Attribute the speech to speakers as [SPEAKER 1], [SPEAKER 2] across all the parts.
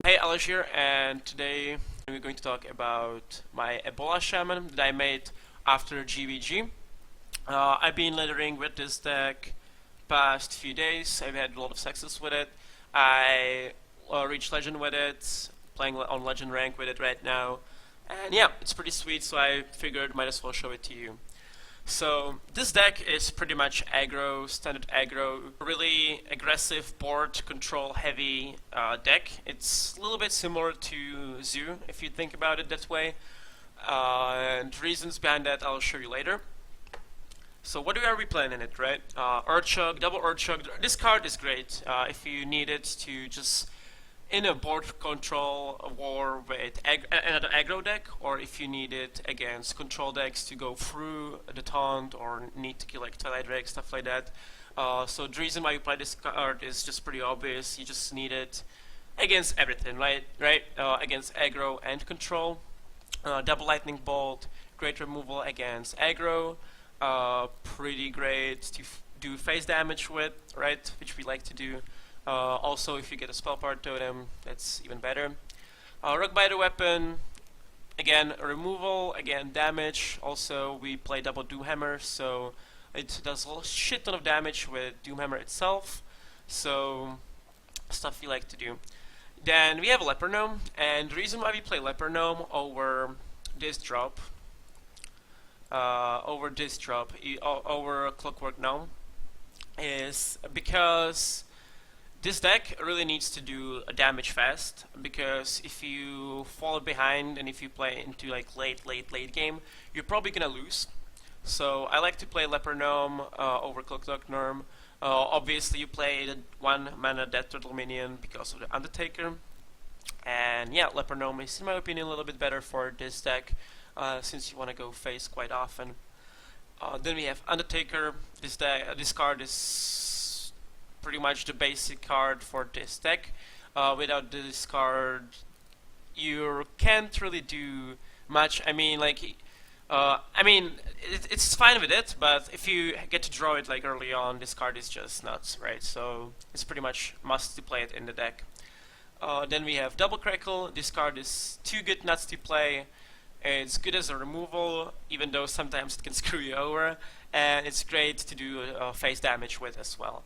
[SPEAKER 1] Hey, Alesh here, and today we're going to talk about my Ebola Shaman that I made after GvG. I've been leathering with this deck past few days. I've had a lot of success with it. I reached Legend with it, playing on Legend rank with it right now. And yeah, it's pretty sweet, so I figured might as well show it to you. So this deck is pretty much aggro, standard aggro, really aggressive board control heavy deck. It's a little bit similar to Zoo if you think about it that way. And reasons behind that I'll show you later. So what are we playing in it, right? Urchug, double Urchug. This card is great if you need it to just in a board control war with another aggro deck, or if you need it against control decks to go through the taunt or need to kill like Twilight Drake, stuff like that. So the reason why you play this card is just pretty obvious. You just need it against everything, right? Against aggro and control. Double Lightning Bolt, great removal against aggro. Pretty great to do face damage with, right? Which we like to do. Also, if you get a spell power totem, that's even better. Rockbiter weapon, again removal, again damage. Also, we play double Doomhammer, so it does a shit ton of damage with Doomhammer itself. So stuff we like to do. Then we have Leper Gnome, and the reason why we play Leper Gnome over this drop, over Clockwork Gnome, is because this deck really needs to do damage fast, because if you fall behind and if you play into like late game, you're probably gonna lose. So I like to play Leper Gnome over Clockwork Gnome. Obviously you play the 1 mana Death Turtle minion because of the Undertaker. And yeah, Leper Gnome is in my opinion a little bit better for this deck, since you want to go face quite often. Then we have Undertaker. This card is pretty much the basic card for this deck. Without this card, you can't really do much. I mean, it's fine with it, but if you get to draw it like early on, this card is just nuts, right? So it's pretty much must to play it in the deck. Then we have Double Crackle. This card is too good nuts to play. It's good as a removal, even though sometimes it can screw you over, and it's great to do face damage with as well.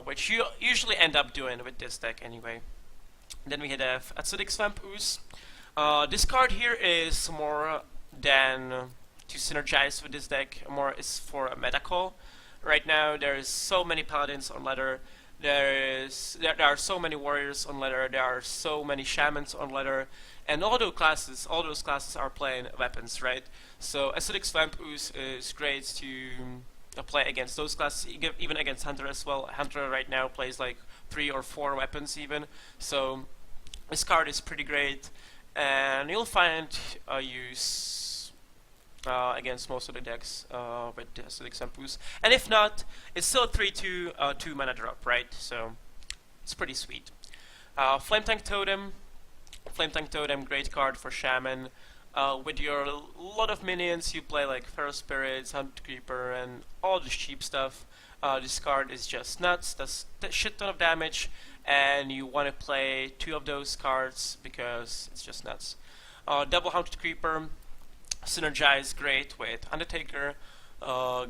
[SPEAKER 1] Which you usually end up doing with this deck anyway. Then we have Acidic Swamp Ooze. This card here is more than to synergize with this deck, more is for a meta call. Right now there is so many paladins on ladder, there are so many warriors on ladder, there are so many shamans on ladder, and all those classes are playing weapons, right? So Acidic Swamp Ooze is great to play against those classes, even against Hunter as well. Hunter right now plays like 3 or 4 weapons even, so this card is pretty great, and you'll find use against most of the decks with the Acidic Swamp Ooze. And if not, it's still a 3/2 2 mana drop, right? So it's pretty sweet. Flame Tank Totem, great card for Shaman. With your lot of minions, you play like Feral Spirits, Hunt Creeper, and all the cheap stuff. This card is just nuts, does a shit ton of damage, and you want to play 2 of those cards because it's just nuts. Double Hunt Creeper, synergize great with Undertaker,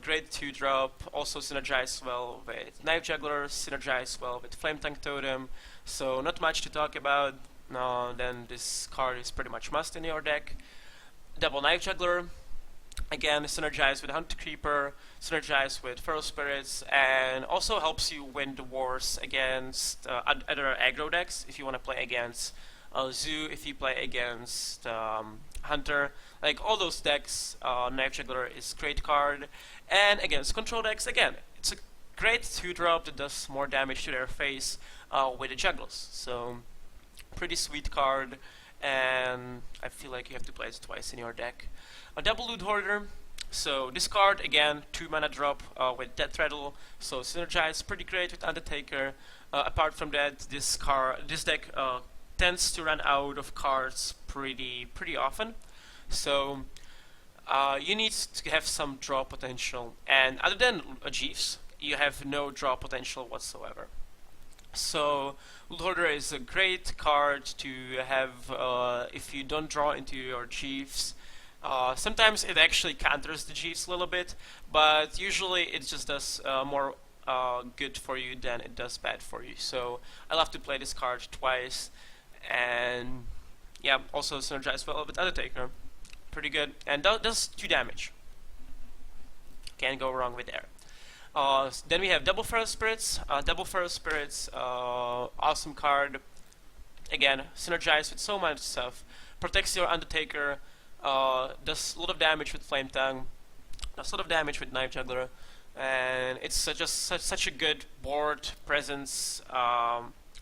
[SPEAKER 1] great 2-drop, also synergize well with Knife Juggler, synergize well with Flame Tank Totem, so not much to talk about. Then this card is pretty much must in your deck. Double Knife Juggler, again synergize with Hunt Creeper, synergize with Feral Spirits, and also helps you win the wars against other aggro decks if you want to play against Zoo, if you play against Hunter, like all those decks. Knife Juggler is great card, and against control decks, again, it's a great 2-drop that does more damage to their face with the jugglers. So pretty sweet card, and I feel like you have to play it twice in your deck. A Double Loot Hoarder. So this card, again, 2 mana drop with Death Rattle, so synergize pretty great with Undertaker. Apart from that, this deck tends to run out of cards pretty often, so you need to have some draw potential, and other than Jeeves, you have no draw potential whatsoever. So Loot Hoarder is a great card to have if you don't draw into your chiefs. Sometimes it actually counters the chiefs a little bit, but usually it just does more good for you than it does bad for you. So I love to play this card twice, and yeah, also synergize well with Undertaker. Pretty good, and does 2 damage. Can't go wrong with there. Then we have Double Feral Spirits. Double Feral Spirits, awesome card. Again, synergize with so much stuff. Protects your Undertaker. Does a lot of damage with Flame Tongue. Does a lot of damage with Knife Juggler. And it's just such a good board presence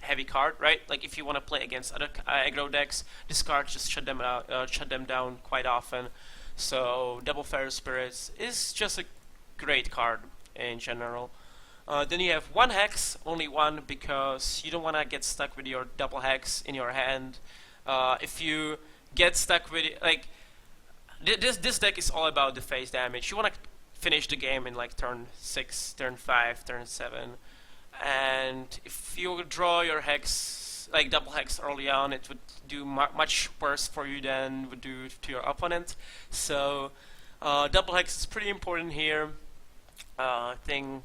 [SPEAKER 1] heavy card, right? Like if you want to play against other aggro decks, this card just shut them down quite often. So Double Feral Spirits is just a great card in general. Then you have 1 hex, only 1, because you don't want to get stuck with your double hex in your hand. If you get stuck with it, like this deck is all about the phase damage. You want to finish the game in like turn 6, turn 5, turn 7, and if you draw your hex, like double hex early on, it would do much worse for you than would do to your opponent. So double hex is pretty important here. Thing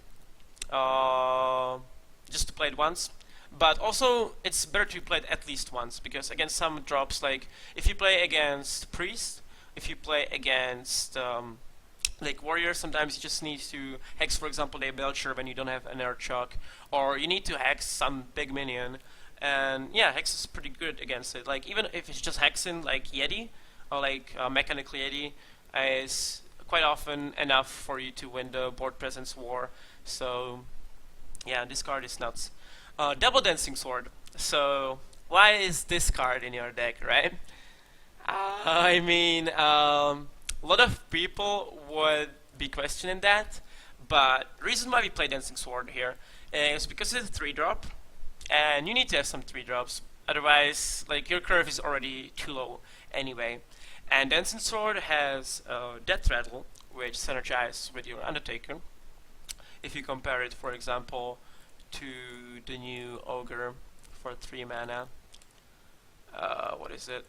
[SPEAKER 1] just to play it once, but also it's better to play it at least once, because against some drops, like if you play against priest, if you play against like warrior, sometimes you just need to hex, for example, a belcher when you don't have an air chalk, or you need to hex some big minion, and yeah, hex is pretty good against it. Like even if it's just hexing like Yeti or like mechanical Yeti, is quite often enough for you to win the board presence war. So yeah, this card is nuts. Double Dancing Sword. So why is this card in your deck, right? I mean, a lot of people would be questioning that, but the reason why we play Dancing Sword here is because it's a 3-drop, and you need to have some 3-drops, otherwise like your curve is already too low anyway. And Dancing Sword has Death Rattle, which synergizes with your Undertaker. If you compare it, for example, to the new Ogre for 3 mana, what is it?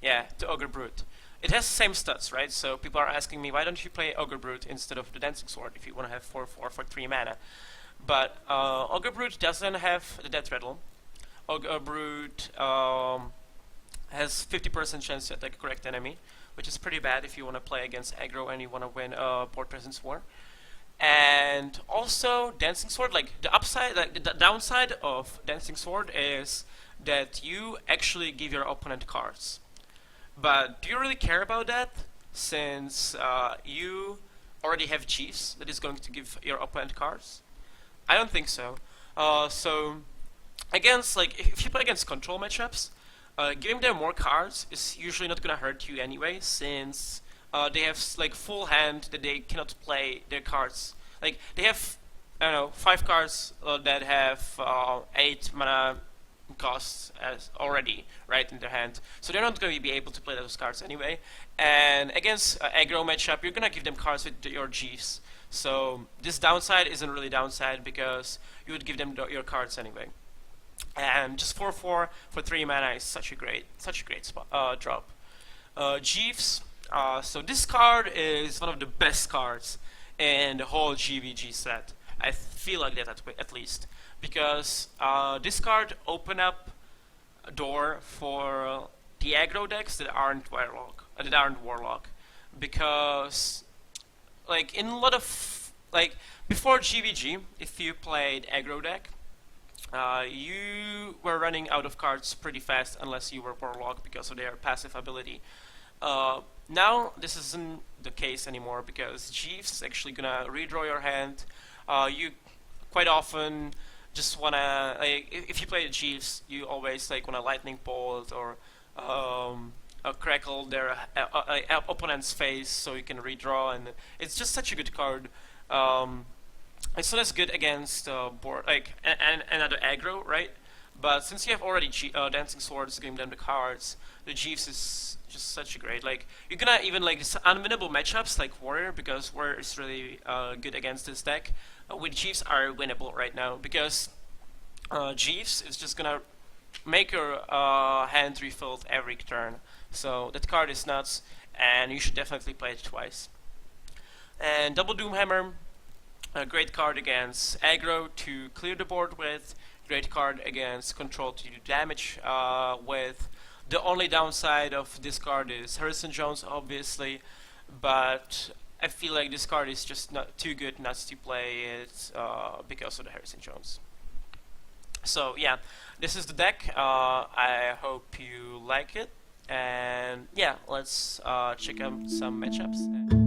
[SPEAKER 1] Yeah, the Ogre Brute. It has the same stats, right? So people are asking me, why don't you play Ogre Brute instead of the Dancing Sword if you want to have 4/4 for 3 mana? But Ogre Brute doesn't have the Death Rattle. Ogre Brute has 50% chance to attack a correct enemy, which is pretty bad if you want to play against aggro and you want to win a board presence war. And also Dancing Sword, like the upside, like the downside of Dancing Sword is that you actually give your opponent cards. But do you really care about that, since you already have chiefs that is going to give your opponent cards? I don't think so. So against, like, if you play against control matchups, giving them more cards is usually not gonna hurt you anyway, since they have like full hand that they cannot play their cards. Like they have, I don't know, 5 cards that have 8 mana costs as already right in their hand, so they're not going to be able to play those cards anyway. And against aggro matchup, you're gonna give them cards with your Gs. So this downside isn't really downside, because you would give them your cards anyway. And just 4/4 for 3 mana is such a great drop. Jeeves. So this card is one of the best cards in the whole GvG set. I feel like that at least, because this card open up a door for the aggro decks that aren't Warlock, because like in a lot of, like before GvG, if you played aggro deck, you were running out of cards pretty fast unless you were Warlock because of their passive ability. Now this isn't the case anymore, because Jeeves is actually gonna redraw your hand. You quite often just wanna, like, if you play Jeeves, you always like wanna lightning bolt or crackle their opponent's face so you can redraw, and it's just such a good card. It's not as good against board like and another aggro, right? But since you have already Dancing Swords giving them the cards, the Jeeves is just such a great, like, you're gonna even like this unwinnable matchups like Warrior, because Warrior is really good against this deck. With Jeeves are winnable right now, because Jeeves is just gonna make your hand refilled every turn. So that card is nuts, and you should definitely play it twice. And Double Doomhammer, a great card against aggro to clear the board with, great card against control to do damage with. The only downside of this card is Harrison Jones, obviously, but I feel like this card is just not too good not to play it because of the Harrison Jones. So yeah, this is the deck. I hope you like it, and yeah, let's check out some matchups.